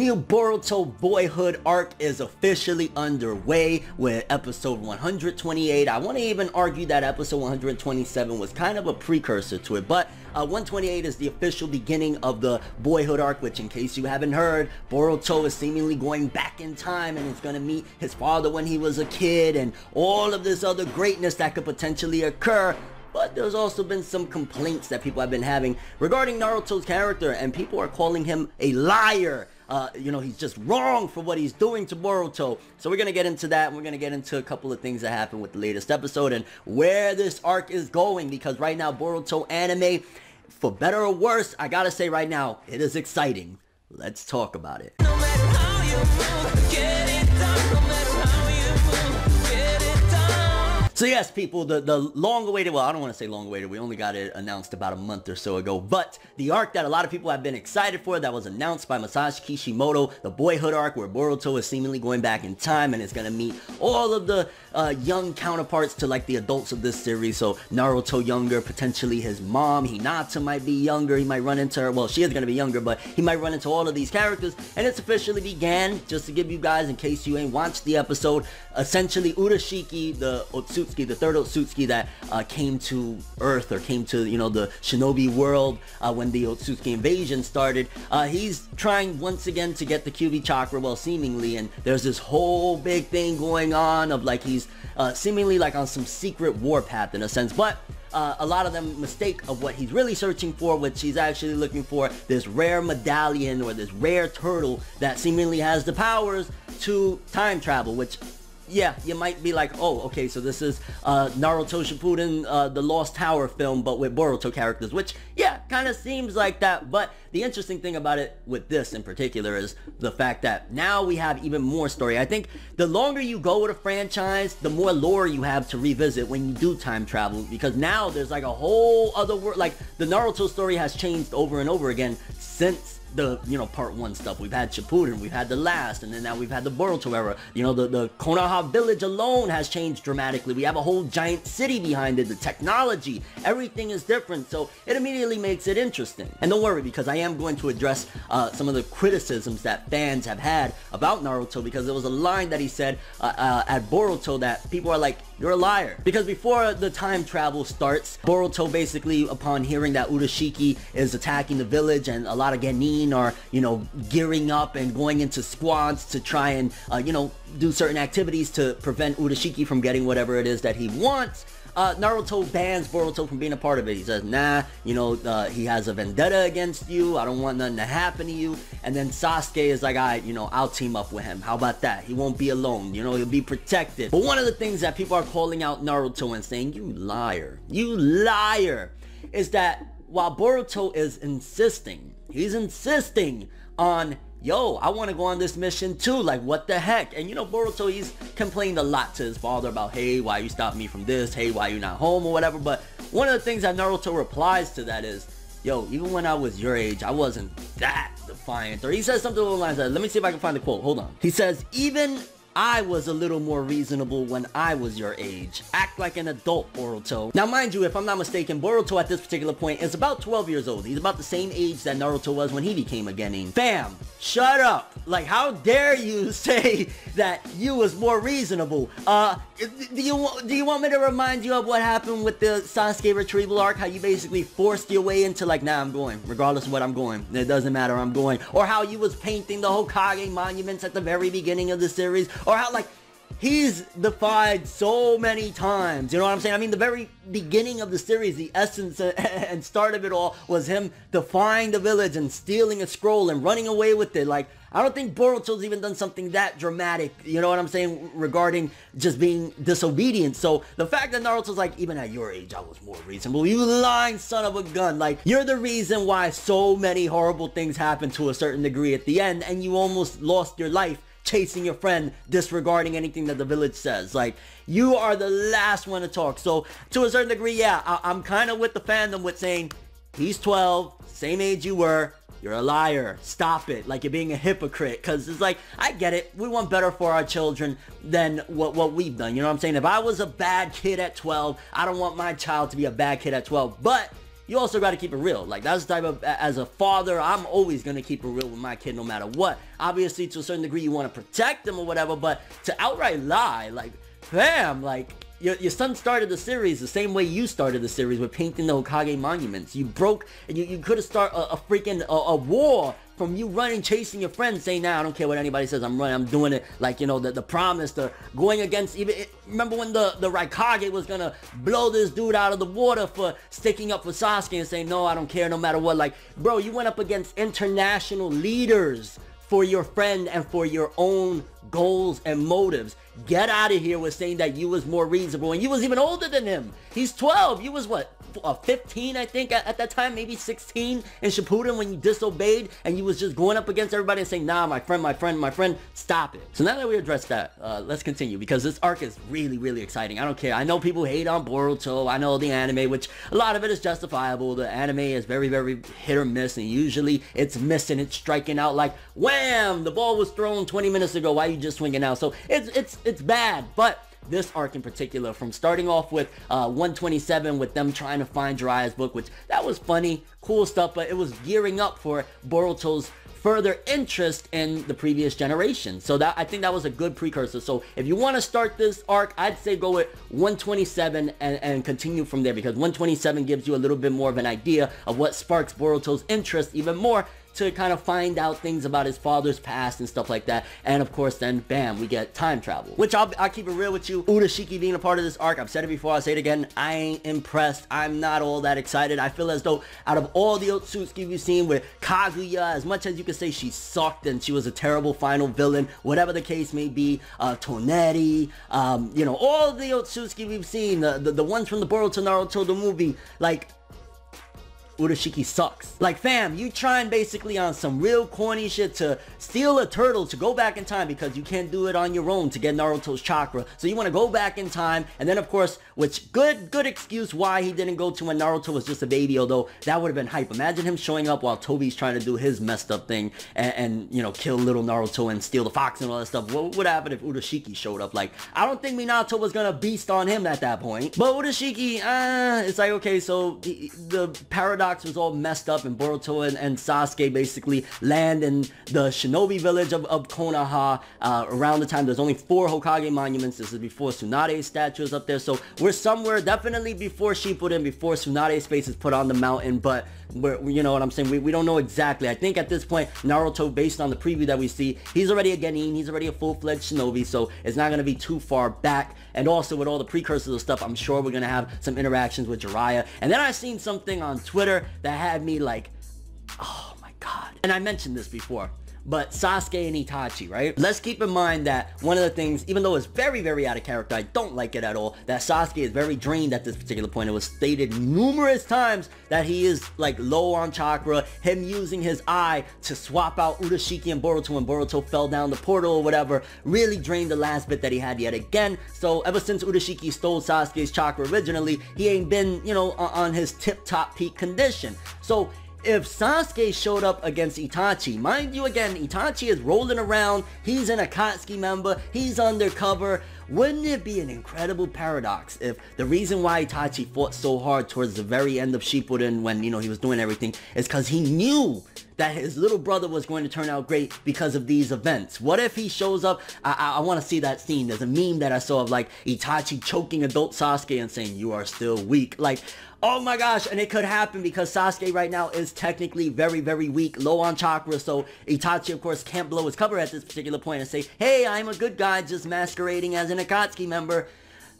new Boruto Boyhood arc is officially underway with episode 128. I want to even argue that episode 127 was kind of a precursor to it, but 128 is the official beginning of the Boyhood arc, which, in case you haven't heard, Boruto is seemingly going back in time and is going to meet his father when he was a kid and all of this other greatness that could potentially occur. But there's also been some complaints that people have been having regarding Naruto's character, and people are calling him a liar. You know, he's just wrong for what he's doing to Boruto. So we're going to get into that, and we're going to get into a couple of things that happened with the latest episode and where this arc is going, because right now Boruto anime, for better or worse, I gotta say right now, it is exciting. Let's talk about it. No matter how you move, get it done. No matter how you move, get it done. So yes, people, the long-awaited, well, I don't want to say long-awaited, we only got it announced about a month or so ago, but the arc that a lot of people have been excited for, that was announced by Masashi Kishimoto, the Boyhood arc, where Boruto is seemingly going back in time and is going to meet all of the young counterparts to, like, the adults of this series. So Naruto younger, potentially his mom, Hinata might be younger, he might run into her, well, she is going to be younger, but he might run into all of these characters, and it's officially began. Just to give you guys, in case you ain't watched the episode, essentially Urashiki, the Otsutsuki, the third Otsutsuki that came to Earth, or came to, you know, the shinobi world when the Otsutsuki invasion started, he's trying once again to get the QB chakra, well, seemingly, and there's this whole big thing going on of, like, he's seemingly like on some secret warpath in a sense, but a lot of them mistake of what he's really searching for, which he's actually looking for this rare medallion or this rare turtle that seemingly has the powers to time travel, which, yeah, you might be like, oh, okay, so this is Naruto Shippuden, the Lost Tower film, but with Boruto characters, which, yeah, kind of seems like that. But the interesting thing about it with this in particular is the fact that now we have even more story. I think the longer you go with a franchise, the more lore you have to revisit when you do time travel, because now there's like a whole other world. Like, the Naruto story has changed over and over again since the, you know, part 1 stuff. We've had Shippuden, we've had the last, and then now we've had the Boruto era. You know, the Konoha village alone has changed dramatically. We have a whole giant city behind it, the technology, everything is different, so it immediately makes it interesting. And don't worry, because I am going to address some of the criticisms that fans have had about Naruto, because there was a line that he said at Boruto that people are like, you're a liar. Because before the time travel starts, Boruto basically, upon hearing that Urashiki is attacking the village and a lot of genin are, you know, gearing up and going into squads to try and, you know, do certain activities to prevent Urashiki from getting whatever it is that he wants, Naruto bans Boruto from being a part of it. He says, nah, you know, he has a vendetta against you, I don't want nothing to happen to you. And then Sasuke is like, alright, you know, I'll team up with him. How about that? He won't be alone, you know, he'll be protected. But one of the things that people are calling out Naruto and saying, you liar, is that while Boruto is insisting, he's insisting on, yo, I want to go on this mission too, like, what the heck? And, you know, Boruto, he's complained a lot to his father about, hey, why you stopped me from this, hey, why you not home, or whatever. But one of the things that Naruto replies to that is, yo, even when I was your age, I wasn't that defiant. Or he says something along the lines of, let me see if I can find the quote, hold on. He says, even I was a little more reasonable when I was your age. Act like an adult, Boruto. Now, mind you, if I'm not mistaken, Boruto at this particular point is about 12 years old. He's about the same age that Naruto was when he became a genin. Fam, shut up. Like, how dare you say that you was more reasonable? Do you want me to remind you of what happened with the Sasuke retrieval arc? How you basically forced your way into, like, nah, I'm going. Regardless of what, I'm going. It doesn't matter, I'm going. Or how you was painting the Hokage monuments at the very beginning of the series. Or how, like, he's defied so many times, you know what I'm saying? I mean, the very beginning of the series, the essence and start of it all was him defying the village and stealing a scroll and running away with it. Like, I don't think Boruto's even done something that dramatic, you know what I'm saying, regarding just being disobedient. So the fact that Naruto's like, even at your age, I was more reasonable. You lying son of a gun. Like, you're the reason why so many horrible things happen to a certain degree at the end, and you almost lost your life chasing your friend, disregarding anything that the village says. Like, you are the last one to talk. So to a certain degree, yeah, I'm kind of with the fandom with saying, he's 12, same age you were, you're a liar, stop it, like, you're being a hypocrite. Because it's like, I get it, we want better for our children than what we've done, you know what I'm saying? If I was a bad kid at 12, I don't want my child to be a bad kid at 12, but you also got to keep it real. Like, that's the type of, as a father, I'm always going to keep it real with my kid no matter what. Obviously, to a certain degree, you want to protect them or whatever, but to outright lie, like, fam, like, your son started the series the same way you started the series with painting the Hokage monuments. You broke, and you could have started a freaking a war from you running, chasing your friends, saying, nah, I don't care what anybody says, I'm running, I'm doing it. Like, you know, the promise, the going against, remember when the Raikage was gonna blow this dude out of the water for sticking up for Sasuke and saying, no, I don't care no matter what. Like, bro, you went up against international leaders for your friend and for your own goals and motives. Get out of here with saying that you was more reasonable, and you was even older than him. He's 12. You was what, 15, I think, at that time, maybe 16 in Shippuden when you disobeyed, and you was just going up against everybody and saying, nah, my friend, stop it. So now that we addressed that, let's continue, because this arc is really, really exciting. I don't care. I know people hate on Boruto. I know the anime, which a lot of it is justifiable. The anime is very, very hit or miss, and usually it's missing. It's striking out like, wham, the ball was thrown 20 minutes ago. Why are you just swinging out? So it's bad, but this arc in particular, from starting off with 127 with them trying to find Jiraiya's book, which that was funny, cool stuff, but it was gearing up for Boruto's further interest in the previous generation. So that, I think that was a good precursor. So if you want to start this arc, I'd say go with 127 and continue from there, because 127 gives you a little bit more of an idea of what sparks Boruto's interest even more, to kind of find out things about his father's past and stuff like that. And of course, then bam, we get time travel, which I'll keep it real with you. Urashiki being a part of this arc, I've said it before, I'll say it again, I ain't impressed. I'm not all that excited. I feel as though out of all the Otsutsuki we've seen with Kaguya, as much as you could say she sucked and she was a terrible final villain, whatever the case may be, Toneri, you know, all the Otsutsuki we've seen, the ones from the Boruto Naruto the movie, like, Urashiki sucks. Like, fam, you trying basically on some real corny shit to steal a turtle to go back in time, because you can't do it on your own to get Naruto's chakra. So you want to go back in time, and then of course, which good excuse why he didn't go to when Naruto was just a baby, although that would have been hype. Imagine him showing up while Tobi's trying to do his messed up thing and you know, kill little Naruto and steal the fox and all that stuff. What would happen if Urashiki showed up? Like, I don't think Minato was gonna beast on him at that point. But Urashiki, it's like, okay, so the paradox was all messed up, and Boruto and Sasuke basically land in the shinobi village of Konoha around the time there's only 4 Hokage monuments. This is before Tsunade's statue is up there, so we're somewhere definitely before Shippuden, before Tsunade's face is put on the mountain, but you know what I'm saying, we don't know exactly. I think at this point, Naruto, based on the preview that we see, he's already a genin, he's already a full-fledged shinobi, so it's not going to be too far back. And also with all the precursors of stuff, I'm sure we're going to have some interactions with Jiraiya. And then I seen something on Twitter that had me like, oh my god. And I mentioned this before, but Sasuke and Itachi, right? Let's keep in mind that one of the things, even though it's very, very out of character, I don't like it at all, that Sasuke is very drained at this particular point. It was stated numerous times that he is like low on chakra, him using his eye to swap out Urashiki and Boruto when Boruto fell down the portal or whatever, really drained the last bit that he had yet again. So ever since Urashiki stole Sasuke's chakra originally, he ain't been, you know, on his tip-top peak condition. So if Sasuke showed up against Itachi, mind you again, Itachi is rolling around, he's an Akatsuki member, he's undercover. Wouldn't it be an incredible paradox if the reason why Itachi fought so hard towards the very end of Shippuden when, you know, he was doing everything, is because he knew that his little brother was going to turn out great because of these events? What if he shows up? I want to see that scene. There's a meme that I saw of like Itachi choking adult Sasuke and saying, "You are still weak." Like, oh my gosh, and it could happen because Sasuke right now is technically very, very weak, low on chakra, so Itachi, of course, can't blow his cover at this particular point and say, hey, I'm a good guy just masquerading as an Akatsuki member.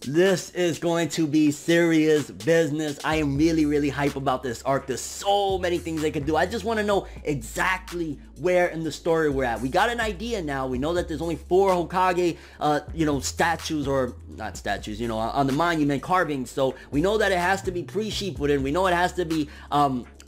This is going to be serious business. I am really, really hype about this arc. There's so many things they could do. I just want to know exactly where in the story we're at. We got an idea now. We know that there's only 4 Hokage, you know, statues, or not statues, you know, on the monument carvings. So we know that it has to be pre-Shippuden. We know it has to be,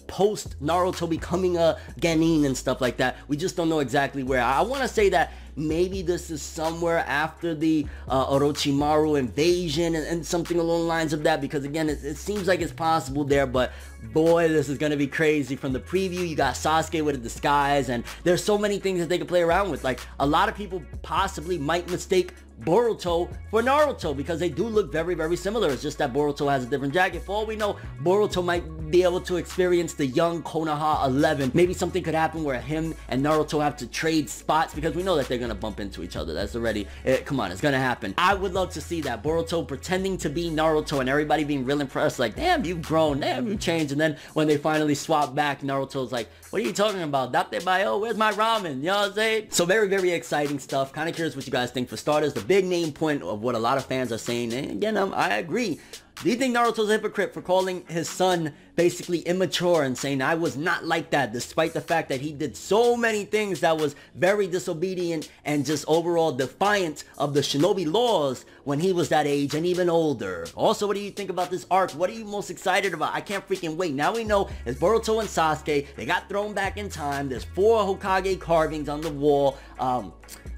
post Naruto becoming a genin and stuff like that. We just don't know exactly where. I want to say that maybe this is somewhere after the Orochimaru invasion and something along the lines of that, because again, it seems like it's possible there, but boy, this is going to be crazy. From the preview, you got Sasuke with a disguise, and there's so many things that they can play around with. Like, a lot of people possibly might mistake Boruto for Naruto because they do look very, very similar. It's just that Boruto has a different jacket. For all we know, Boruto might be able to experience the young Konoha 11. Maybe something could happen where him and Naruto have to trade spots, because we know that they're gonna bump into each other. That's already, come on, it's gonna happen. I would love to see that. Boruto pretending to be Naruto and everybody being real impressed, like, damn, you've grown, damn, you changed. And then when they finally swap back, Naruto's like, what are you talking about? Date Bayo, where's my ramen? You know what I'm saying? So very, very exciting stuff. Kind of curious what you guys think. For starters, the big name point of what a lot of fans are saying, and again, I agree. Do you think Naruto's a hypocrite for calling his son basically immature and saying, I was not like that, despite the fact that he did so many things that was very disobedient and just overall defiant of the shinobi laws when he was that age and even older? Also, what do you think about this arc? What are you most excited about? I can't freaking wait. Now we know it's Boruto and Sasuke. They got thrown back in time. There's 4 Hokage carvings on the wall.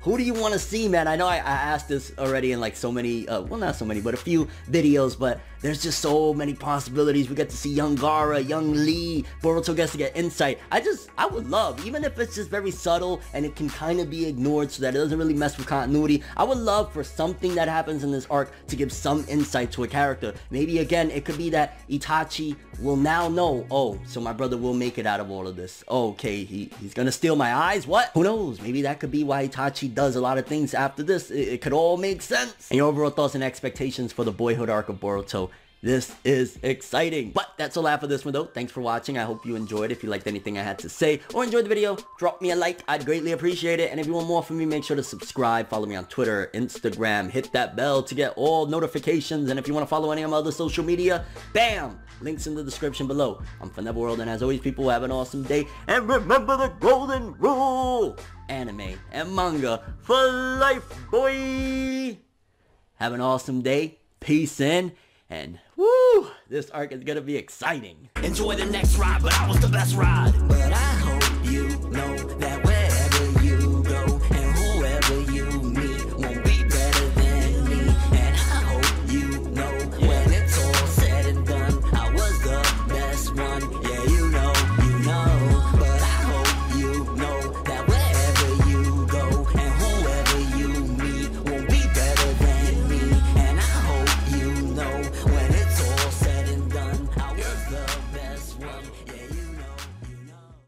Who do you want to see, man? I know I asked this already in like so many, well, not so many, but a few videos, but there's just so many possibilities. We get to see young Gaara, young Lee, Boruto gets to get insight. I would love, even if it's just very subtle and it can kind of be ignored so that it doesn't really mess with continuity, I would love for something that happens in this arc to give some insight to a character. Maybe again, it could be that Itachi will now know, oh, so my brother will make it out of all of this. Oh, okay, he's gonna steal my eyes? What? Who knows? Maybe that could be why Itachi does a lot of things after this. It could all make sense. And your overall thoughts and expectations for the Boyhood arc of Boruto. This is exciting. But that's all I have for this one though. Thanks for watching. I hope you enjoyed. If you liked anything I had to say or enjoyed the video, drop me a like. I'd greatly appreciate it. And if you want more from me, make sure to subscribe. Follow me on Twitter, Instagram. Hit that bell to get all notifications. And if you want to follow any of my other social media, bam! Links in the description below. I'm ForneverWorld, and as always, people, have an awesome day. And remember the golden rule. Anime and manga for life, boy! Have an awesome day. Peace in. And woo, this arc is gonna be exciting. Enjoy the next ride, but I was the best ride. But I